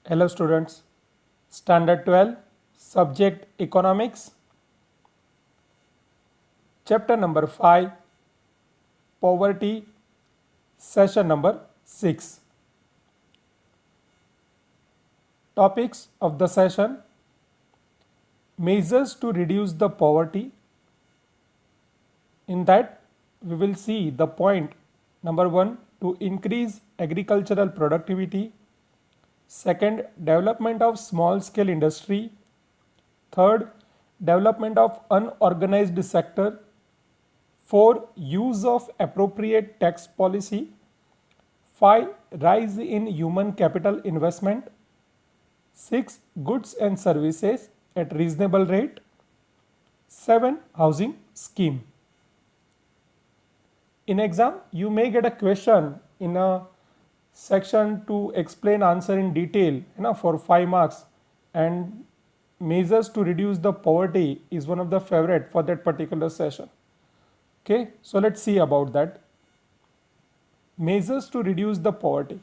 Hello students, Standard 12, Subject Economics, Chapter number 5, Poverty, Session number 6. Topics of the session: Measures to reduce the poverty. In that, we will see the point number 1, to increase agricultural productivity. Second, development of small scale industry. Third, development of unorganized sector. 4. Use of appropriate tax policy. 5. Rise in human capital investment. 6. Goods and services at reasonable rate. 7. Housing scheme. In exam, you may get a question in a section to explain answer in detail, for 5 marks, and measures to reduce the poverty is one of the favorite for that particular session. Okay, so let's see about that. Measures to reduce the poverty.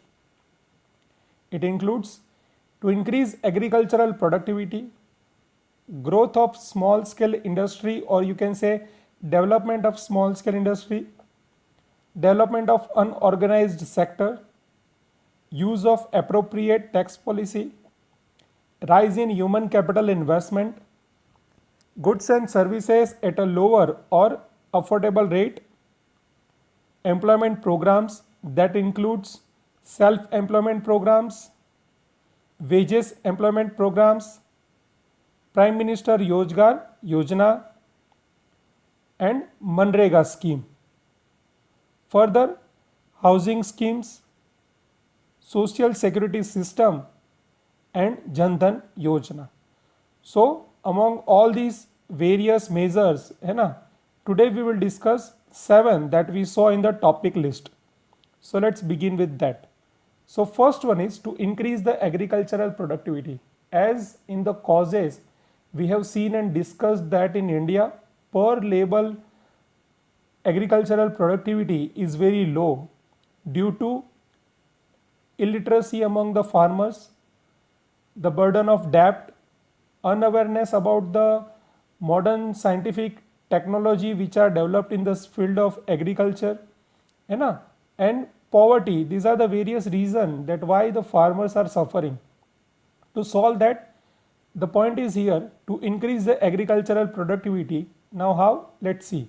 It includes to increase agricultural productivity, growth of small scale industry, or you can say development of small scale industry, development of unorganized sector, use of appropriate tax policy, rise in human capital investment, goods and services at a lower or affordable rate, employment programs that includes self-employment programs, wages employment programs, Prime Minister Rozgar Yojana, and Manrega scheme. Further, housing schemes, social security system, and Jan Dhan Yojana. So, among all these various measures, today we will discuss 7 that we saw in the topic list. So, let's begin with that. So, first one is to increase the agricultural productivity. As in the causes, we have seen and discussed that in India, per label agricultural productivity is very low due to illiteracy among the farmers, the burden of debt, unawareness about the modern scientific technology which are developed in this field of agriculture, and poverty. These are the various reasons that why the farmers are suffering. To solve that, the point is here to increase the agricultural productivity. Now how? Let's see.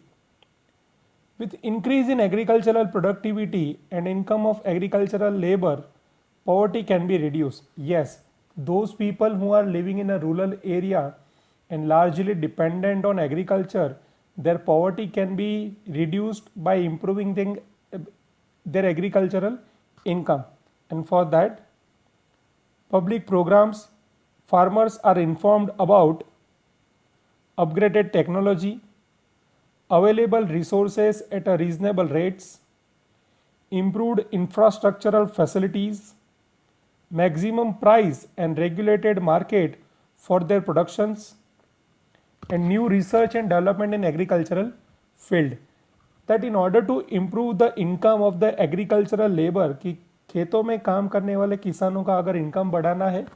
With increase in agricultural productivity and income of agricultural labor, poverty can be reduced. Yes, those people who are living in a rural area and largely dependent on agriculture, their poverty can be reduced by improving their agricultural income. And for that, public programs, farmers are informed about upgraded technology, available resources at a reasonable rates, improved infrastructural facilities, maximum price and regulated market for their productions, and new research and development in agricultural field. That in order to improve the income of the agricultural labor, कि खेतों में काम करने वाले किसानों का अगर income बढ़ाना है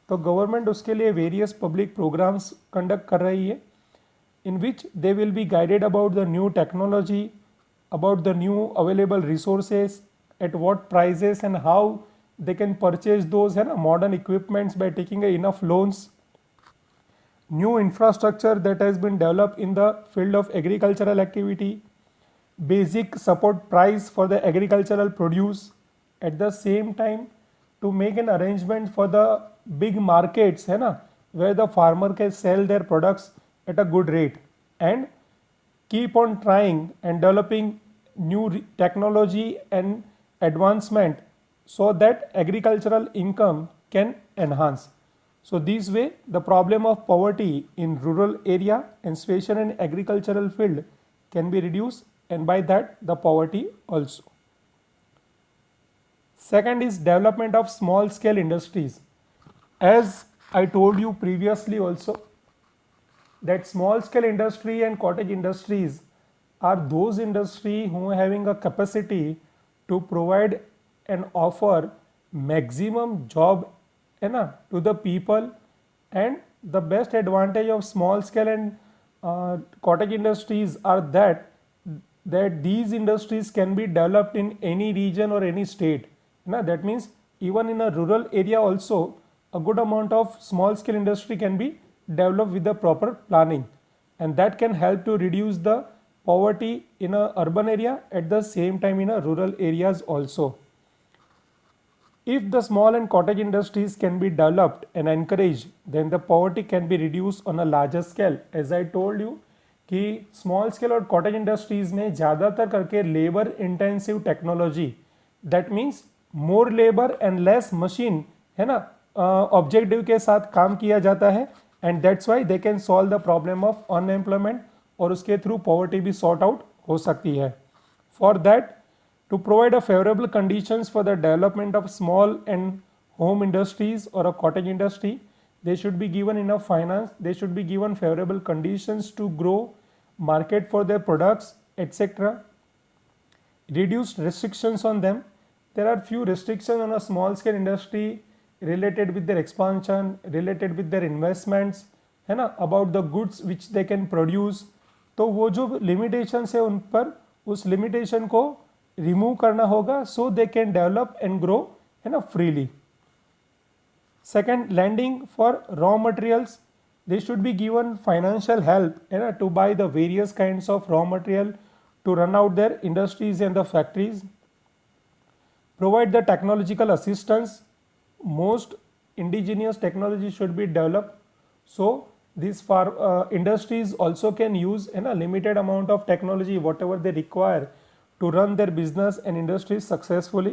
तो गवर्नमेंट उसके लिए वेरियस पब्लिक प्रोग्राम्स कंडक्ट कर रही है, in which they will be guided about the new technology, about the new available resources, at what prices and how they can purchase those modern equipments by taking enough loans, new infrastructure that has been developed in the field of agricultural activity, basic support price for the agricultural produce, at the same time to make an arrangement for the big markets where the farmer can sell their products at a good rate, and keep on trying and developing new technology and advancement so that agricultural income can enhance. So this way the problem of poverty in rural area and especially in agricultural field can be reduced, and by that the poverty also. Second is development of small scale industries. As I told you previously also, that small scale industry and cottage industries are those industry who are having a capacity to provide and offer maximum job है ना, to the people. And the best advantage of small scale and cottage industries are that these industries can be developed in any region or any state. Na, that means even in a rural area also a good amount of small scale industry can be developed with the proper planning, and that can help to reduce the poverty in a urban area at the same time in a rural areas also. If the small and cottage industries can be developed and encouraged, then the poverty can be reduced on a larger scale. As I told you कि small scale और cottage industries में ज़्यादातर करके labour intensive technology, that means more labour and less machine, है ना, objective के साथ काम किया जाता है, and that's why they can solve the problem of unemployment, और उसके थ्रू पॉवर्टी भी सॉर्ट आउट हो सकती है. For that, to provide a favorable conditions for the development of small and home industries or a cottage industry, they should be given enough finance, they should be given favorable conditions to grow, market for their products, etc. Reduced restrictions on them. There are few restrictions on a small scale industry related with their expansion, related with their investments, है ना, about the goods which they can produce. तो वो जो limitations है उन पर, उस limitation को रिमूव करना होगा, so they can develop and grow, है ना, freely. Second, landing for raw materials. They should be given financial help, है ना, to buy the various kinds of raw material to run out their industries and the factories. Provide the technological assistance. Most indigenous technology should be developed, so these industries also can use in a limited amount of technology whatever they require to run their business and industries successfully.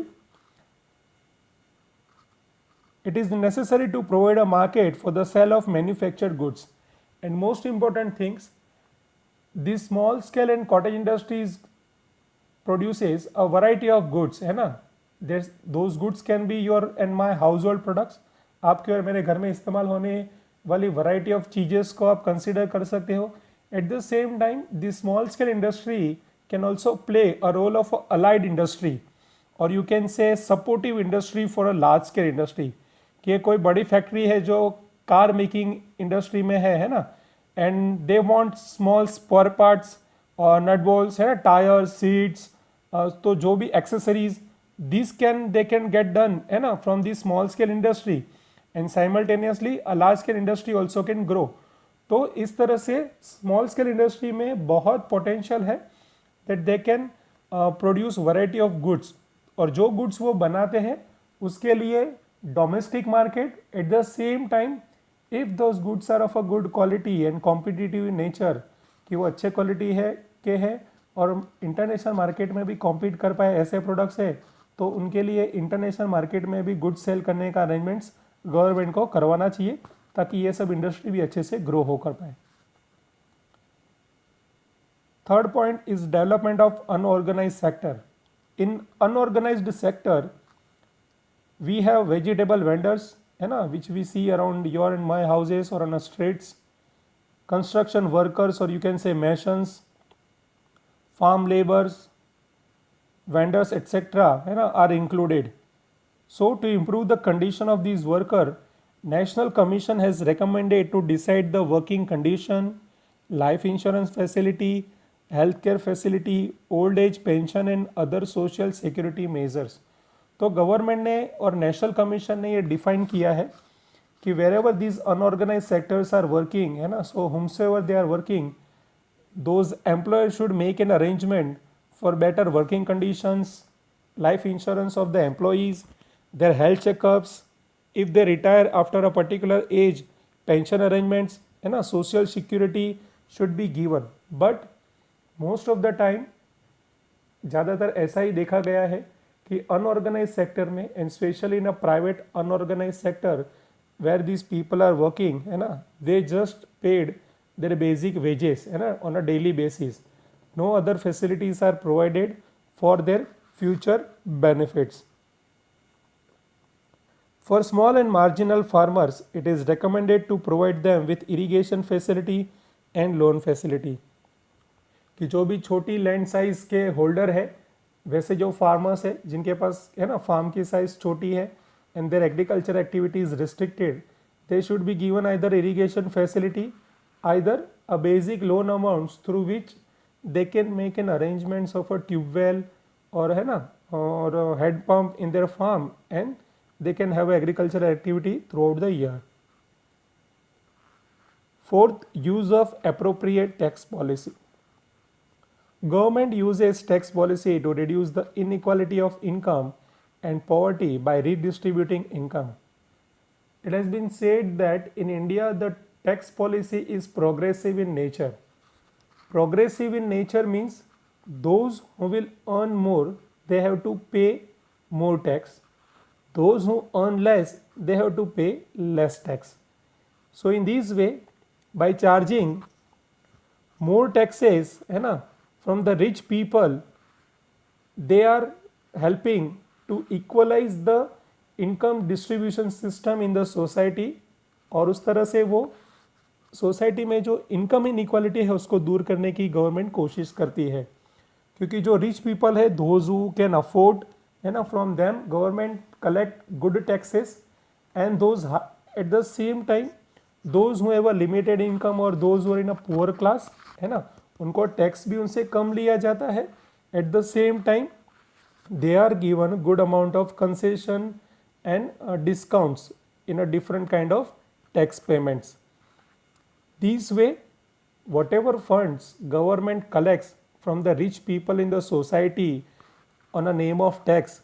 It is necessary to provide a market for the sale of manufactured goods. And most important things, these small scale and cottage industries produces a variety of goods, है ना. Those goods can be your and my household products. आपके और मेरे घर में इस्तेमाल होने वाली वैरायटी ऑफ चीज़ें को आप कंसिडर कर सकते हो. Eight the same time the small scale industry can also play a role of a allied industry, or you can say supportive industry for a large scale industry. कि कोई बड़ी factory है जो कार मेकिंग इंडस्ट्री में है ना, and they want small spare parts और nut bolts, है ना, टायर, सीट्स, तो जो भी accessories, this they can get done, है ना, from the small scale industry, and simultaneously a large scale industry also can grow. तो इस तरह से स्मॉल स्केल इंडस्ट्री में बहुत पोटेंशियल है that they can produce variety of goods, और जो goods वो बनाते हैं उसके लिए domestic market, at the same time if those goods are of a good quality and competitive in nature, कि वो अच्छे क्वालिटी है और इंटरनेशनल मार्केट में भी कॉम्पीट कर पाए ऐसे प्रोडक्ट्स है, तो उनके लिए इंटरनेशनल मार्केट में भी गुड्स सेल करने का अरेंजमेंट्स गवर्नमेंट को करवाना चाहिए, ताकि ये सब इंडस्ट्री भी अच्छे से ग्रो हो कर पाए. Third point is development of unorganized sector. In unorganized sector, we have vegetable vendors, है ना, which we see around your and my houses or on the streets. Construction workers, or you can say masons, farm laborers, vendors, etc., है ना, are included. So to improve the condition of these workers, National Commission has recommended to decide the working condition, life insurance facility, healthcare facility, old age pension and other social security measures. तो government ने और national commission ने ये define किया है कि wherever these unorganize sectors are working, है ना, so whomsoever they are working, those employer should make an arrangement for better working conditions, life insurance of the employees, their health checkups, if they retire after a particular age, pension arrangements, है ना, social security should be given. But most of the time ज़्यादातर ऐसा ही देखा गया है कि unorganise sector में, and specially in a private unorganise sector where this people are working, है ना, they just paid their basic wages, है ना, on a daily basis. No other facilities are provided for their future benefits. For small and marginal farmers, it is recommended to provide them with irrigation facility and loan facility. कि जो भी छोटी land size के holder है, वैसे जो farmers है जिनके पास, है ना, फार्म की साइज छोटी है, and their agriculture activity is restricted, they should be given either irrigation facility, either a basic loan amounts through which they can make an arrangements of a tube well or है ना or a head pump in their farm, and they can have agricultural activity throughout the year. Fourth, use of appropriate tax policy. Government uses tax policy to reduce the inequality of income and poverty by redistributing income. It has been said that in India the tax policy is progressive in nature. Progressive in nature means those who will earn more, they have to pay more tax. Those who earn less, they have to pay less tax. So in this way, by charging more taxes है ना from the rich people, they are helping to equalize the income distribution system in the society, और उस तरह से वो society में जो income inequality है उसको दूर करने की गवर्नमेंट कोशिश करती है. क्योंकि जो रिच पीपल है, दोज हु कैन अफोर्ड है ना, from them government collect good taxes, and those at the same time those who have a limited income और those who are in a poor class है ना, उनको tax भी उनसे कम लिया जाता है. Eight the same time they are given good amount of concession and discounts in a different kind of tax payments. This way, whatever funds government collects from the rich people in the society on a name of tax,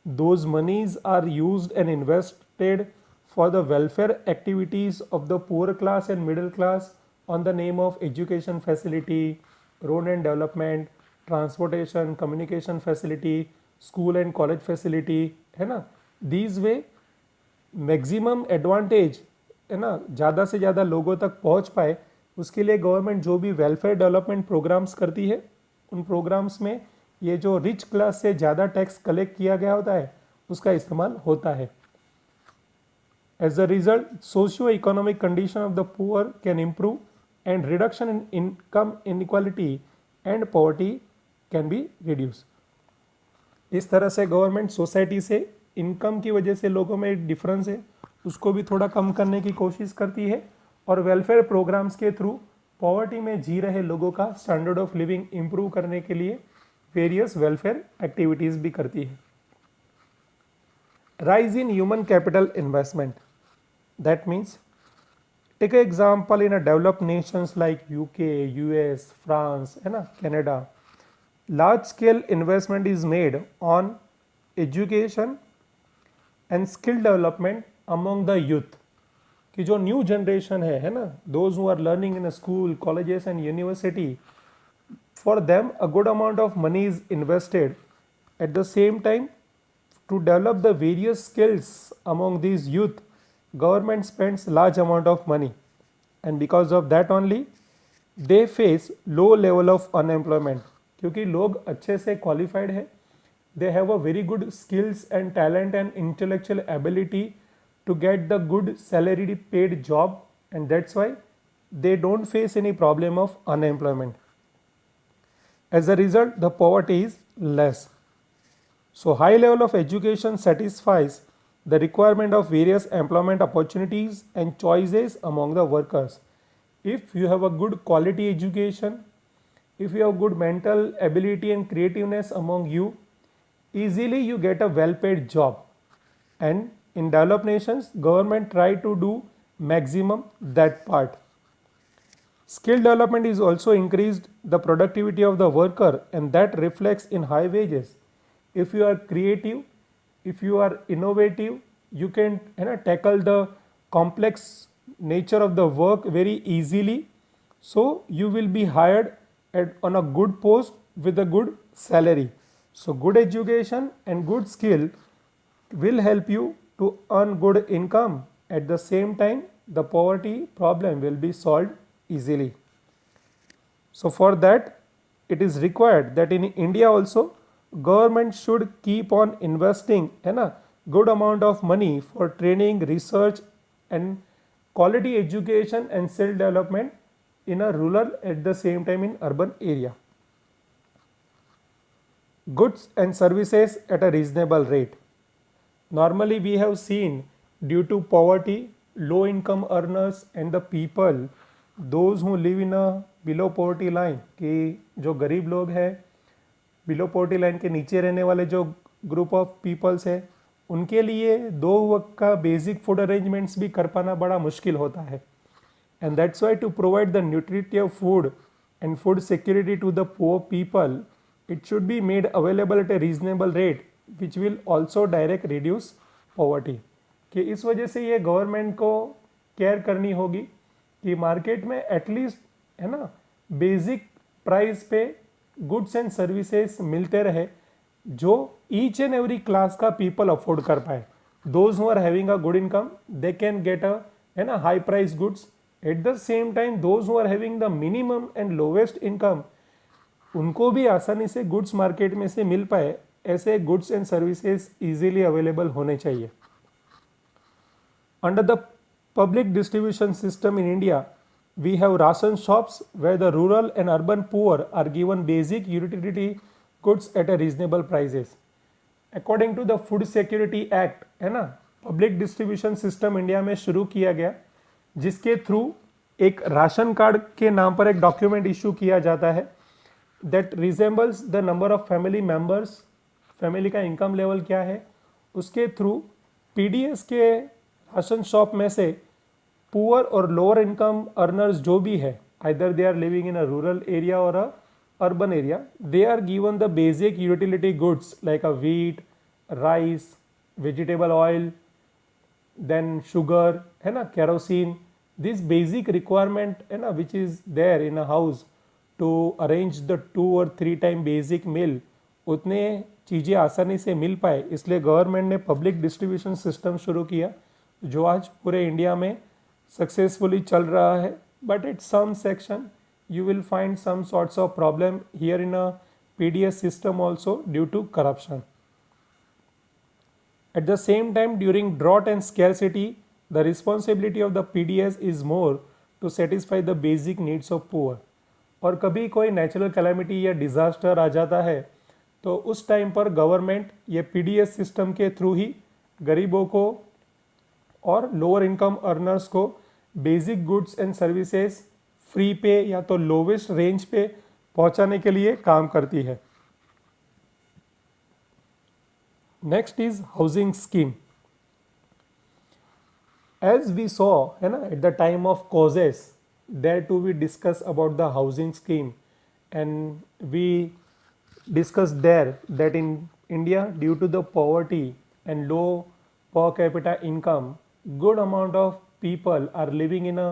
those monies are used and invested for the welfare activities of the poor class and middle class on the name of education facility, road and development, transportation, communication facility, school and college facility है ना. These way maximum advantage है ना ज़्यादा से ज़्यादा लोगों तक पहुंच पाए, उसके लिए गवर्नमेंट जो भी वेलफेयर डेवलपमेंट प्रोग्राम्स करती है, उन प्रोग्राम्स में ये जो रिच क्लास से ज़्यादा टैक्स कलेक्ट किया गया होता है उसका इस्तेमाल होता है. As a result socio economic condition of the poor can improve and reduction in income inequality and poverty can be reduce. इस तरह से गवर्नमेंट सोसाइटी से इनकम की वजह से लोगों में डिफरेंस है उसको भी थोड़ा कम करने की कोशिश करती है, और वेलफेयर प्रोग्राम्स के थ्रू पॉवर्टी में जी रहे लोगों का स्टैंडर्ड ऑफ लिविंग इम्प्रूव करने के लिए वेरियस वेलफेयर एक्टिविटीज़ भी करती है. Rise in human capital investment, that means take example in a developed nations like UK, US, France है ना, Canada. Large scale investment is made on education and skill development among the youth. कि जो new generation है ना, those who are learning in a school, colleges and university, for them a good amount of money is invested. At the same time, to develop the various skills among these youth, government spends large amount of money, and because of that only they face low level of unemployment. क्योंकि लोग अच्छे से qualified है, they have a very good skills and talent and intellectual ability to get the good salary paid job, and that's why they don't face any problem of unemployment. As a result, the poverty is less. So high level of education satisfies the requirement of various employment opportunities and choices among the workers. If you have a good quality education, if you have good mental ability and creativeness among you, easily you get a well paid job. And in developed nations, government try to do maximum that part. Skill development is also increased the productivity of the worker, and that reflects in high wages. If you are creative, if you are innovative, you can tackle the complex nature of the work very easily, so you will be hired on a good post with a good salary. So good education and good skill will help you to earn good income. At the same time, the poverty problem will be solved easily. So for that, it is required that in India also government should keep on investing good amount of money for training, research and quality education and self development in a rural, at the same time in urban area. Goods and services at a reasonable rate. Normally we have seen, due to poverty, low income earners and the people those who live in a below poverty line, कि जो गरीब लोग हैं below poverty line के नीचे रहने वाले जो ग्रुप ऑफ पीपल्स है, उनके लिए दो वक्त का बेसिक फूड अरेंजमेंट्स भी कर पाना बड़ा मुश्किल होता है. And that's why to provide the nutritive food and food security to the poor people, it should be made available at a reasonable rate, which will also direct reduce poverty. कि इस वजह से ये गवर्नमेंट को care करनी होगी कि market में एटलीस्ट, है ना, बेसिक प्राइस पे गुड्स एंड सर्विसेज मिलते रहे जो ईच एंड एवरी क्लास का पीपल अफोर्ड कर पाए. Those who are having a good income they can get a, है ना, high price goods. At the same time those who are having the minimum and lowest income, उनको भी आसानी से goods market में से मिल पाए, ऐसे goods and services easily available होने चाहिए. Under the public distribution system in India, we have ration shops where the rural and urban poor are given basic utility goods at a reasonable prices. According to the Food Security Act, है ना, public distribution system India में शुरू किया गया, जिसके through एक ration card के नाम पर एक डॉक्यूमेंट इशू किया जाता है that resembles the number of family members, family का इनकम लेवल क्या है. उसके थ्रू पीडीएस के राशन शॉप में से पुअर और लोअर इनकम अर्नर्स जो भी है, either they are living in a rural area और a urban area, they are given the basic utility goods like a wheat, rice, vegetable oil, then sugar, है ना, kerosene. This basic requirement, है ना, which is there in a house to arrange the 2 और 3 time basic मील, उतने चीज़ें आसानी से मिल पाए, इसलिए गवर्नमेंट ने पब्लिक डिस्ट्रीब्यूशन सिस्टम शुरू किया जो आज पूरे इंडिया में सक्सेसफुली चल रहा है. But at some section you will find some sorts of problem here in a PDS system also due to corruption. At the same time, during drought and scarcity, the responsibility of the PDS is more to satisfy the basic needs of poor. और कभी कोई natural calamity या disaster आ जाता है तो उस time पर government ये PDS सिस्टम के थ्रू ही गरीबों को और लोअर इनकम अर्नर्स को basic goods and services free पे या तो लोवेस्ट रेंज पे पहुंचाने के लिए काम करती है. Next is housing scheme. As we saw, है ना, at the time of causes, there too we discuss about the housing scheme and we discuss there that in India due to the poverty and low per capita income, good amount of people are living in a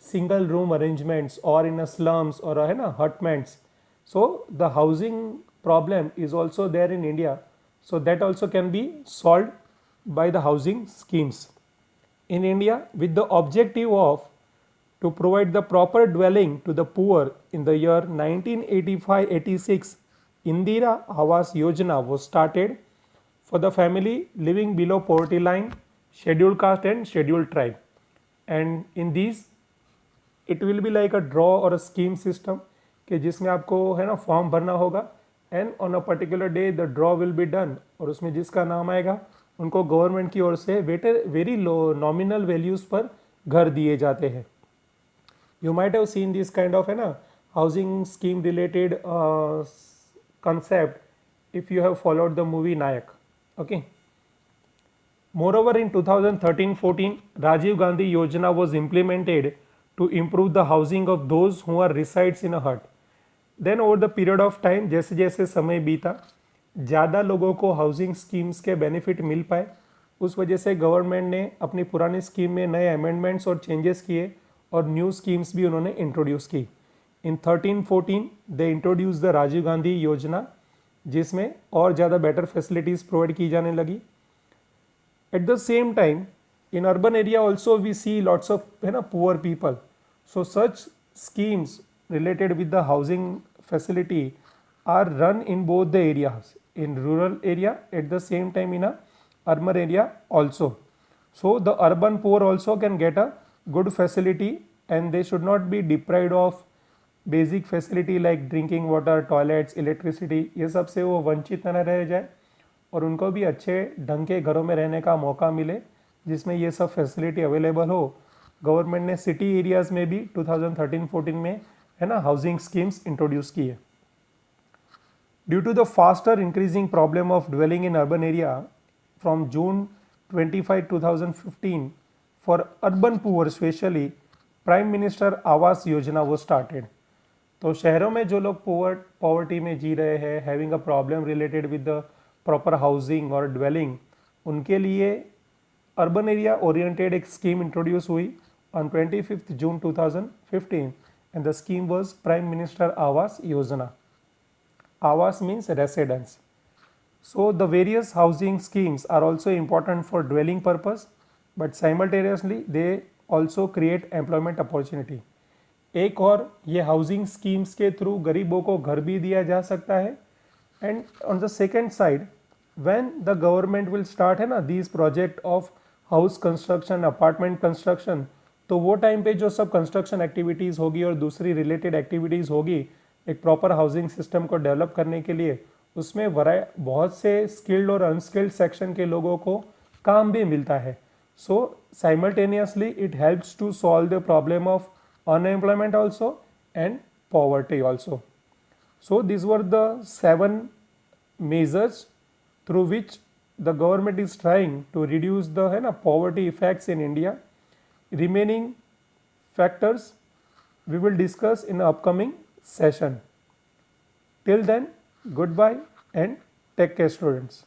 single room arrangements or in a slums or है ना hutments. So the housing problem is also there in India, so that also can be solved by the housing schemes in India with the objective of to provide the proper dwelling to the poor. In the year 1985-86, Indira Awas Yojana was started for the family living below poverty line, scheduled caste and scheduled tribe. And in these it will be like a draw or a scheme system कि जिसमें आपको, है ना, form भरना होगा and on a particular day the draw will be done, और उसमें जिसका नाम आएगा उनको गवर्नमेंट की ओर से वेरी लो नॉमिनल वैल्यूज़ पर घर दिए जाते हैं. You might have seen this kind of, है ना, housing scheme related concept if you have followed the movie Nayak. Okay. Moreover, in 2013-14, Rajiv Gandhi Yojana was implemented to improve the housing of those who are resides in a hut. Then over the period of time, जैसे जैसे समय बीता, ज़्यादा लोगों को housing schemes के benefit मिल पाए, उस वजह से गवर्नमेंट ने अपनी पुरानी स्कीम में नए अमेंडमेंट्स और चेंजेस किए और न्यू स्कीम्स भी उन्होंने इंट्रोड्यूस की. In 13-14 they introduce the Rajiv Gandhi Yojana, जिसमें और ज़्यादा बेटर फैसिलिटीज़ प्रोवाइड की जाने लगी. At the same time in urban area also we see lots of, है ना, poor people. So such schemes related with the housing facility are run in both the areas, in rural area at the same time in a urban area also. So the urban poor also can get a good facility and they should not be deprived of basic facility like drinking water, toilets, electricity, ये सब से वो वंचित न रह जाए और उनको भी अच्छे ढंग के घरों में रहने का मौका मिले जिसमें ये सब फैसिलिटी अवेलेबल हो। गवर्नमेंट ने सिटी एरियाज़ में भी 2013-14 में है ना हाउसिंग स्कीम्स इंट्रोड्यूस की है। Due to the faster increasing problem of dwelling in urban area from June 25, 2015 for urban poor especially Prime Minister Awas Yojana was started। तो शहरों में जो लोग पॉवर्टी में जी रहे हैं, having a problem related with the proper housing और ड्वेलिंग, उनके लिए अर्बन एरिया ओरिएंटेड एक स्कीम इंट्रोड्यूस हुई on 25 June 2015 and the scheme was prime minister Awas Yojana. Awas means residence. So the various housing schemes are also important for dwelling purpose, but simultaneously they also create employment opportunity। एक और ये housing schemes के through गरीबों को घर भी दिया जा सकता है। And on the second side when the government will start है ना these project of house construction, apartment construction, तो वो टाइम पे जो सब कंस्ट्रक्शन एक्टिविटीज़ होगी और दूसरी रिलेटेड एक्टिविटीज़ होगी एक प्रॉपर हाउसिंग सिस्टम को डेवलप करने के लिए, उसमें बहुत से स्किल्ड और अनस्किल्ड सेक्शन के लोगों को काम भी मिलता है। So simultaneously it helps to solve the problem of unemployment also and poverty also। So these were the 7 measures through which the government is trying to reduce the poverty effects in India। Remaining factors we will discuss in the upcoming session। Till then, goodbye and take care students।